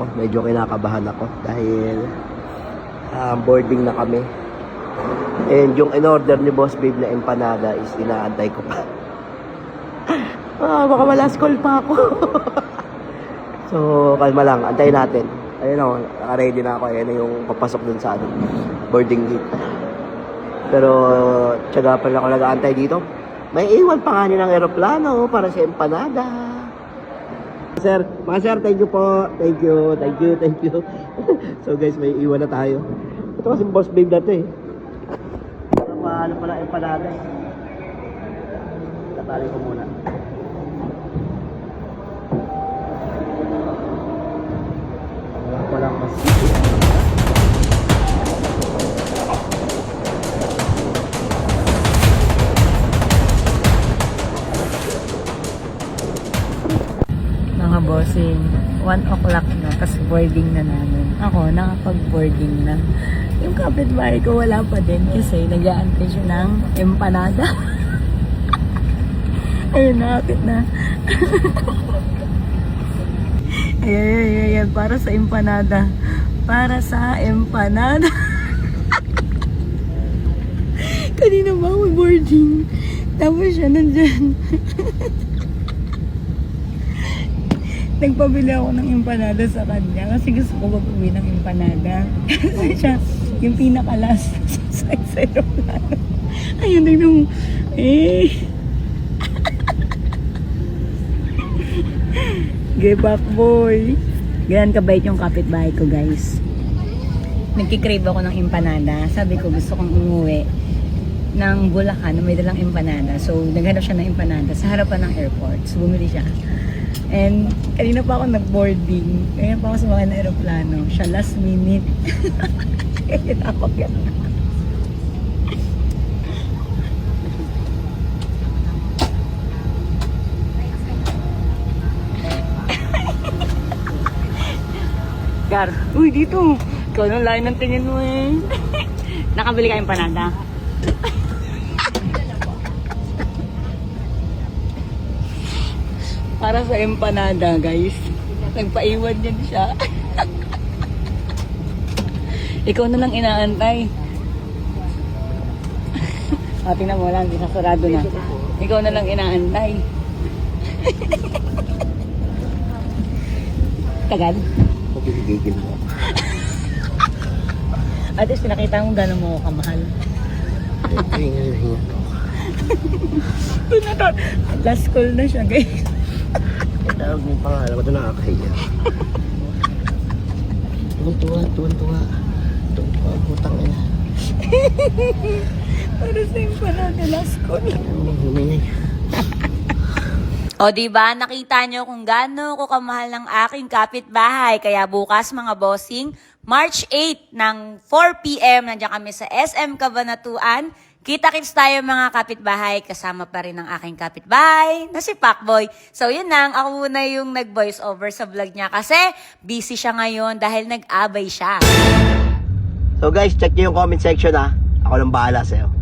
ako. Medyo kinakabahan ako dahil boarding na kami. And yung in-order ni Boss Babe na empanada is inaantay ko pa. Baka ma-last call pa ako. So, kalma lang. Antayin natin. Ayun o, naka-ready na ako. Ayun yung papasok dun sa boarding gate. Pero, tiyaga pa lang ako nag-aantay dito. May iwan pa nga nilang aeroplano para sa empanada. Sir, mga sir, thank you po. Thank you. So guys, may iwan na tayo. Ito kasi Boss Babe na ito eh. Ano pala empanada eh. Tatali ko muna. Walang mas. Mga bossing, 1 o'clock na, kasi boarding na namin. Ako, nakapag-boarding na. Yung kapitbahay ko wala pa din kasi nag-aantay siya ng empanada. Ayun, nakapit na. Ayan, para sa empanada. Para sa empanada. Kanina ba ako boarding? Tapos siya nandyan. Nagpabili ako ng empanada sa kanya kasi gusto ko mag-uwi ng empanada. Kasi siya, yung pinaka-last sa aeroplano. Ayun, tignan mo. Gay back boy. Ganyan kabait yung kapitbahay ko, guys. Nagkikrave ako ng empanada. Sabi ko, gusto kong umuwi ng Bulacan na may dalang empanada. So, naghanap siya ng empanada sa harapan ng airport. So, bumili siya. And kanina pa ako nag-boarding. Kanina pa ako sumakay ng aeroplano. Siya last minute. Kaya tinapag yan. Gar, uy dito. Ikaw nang layo ng tingin mo eh. Nakabili ka empanada? Para sa empanada, guys. Nagpaiwan yan siya. Ikaw na lang inaantay. Tingnan mo lang, sarado na. Ikaw na lang inaantay. Tagal? Gigil mo. At least pinakita mo gano'n mo kamahal. Hinga. Last call na siya, guys. Tawag mo pangalan ko ito nakakahiya. Tuwan-tuwa. Putang ina. Para sa yung panada, last call. Humingi. O diba, nakita nyo kung gaano ko kamahal ng aking kapitbahay. Kaya bukas mga bossing, March 8 ng 4 PM, nandiyan kami sa SM Cabanatuan. Kita-kits tayo mga kapitbahay, kasama pa rin ang aking kapitbahay na si Pacboy. So yun lang, ako muna yung nag-voice over sa vlog niya kasi busy siya ngayon dahil nag-abay siya. So guys, check nyo yung comment section ha. Ako lang bahala sa'yo.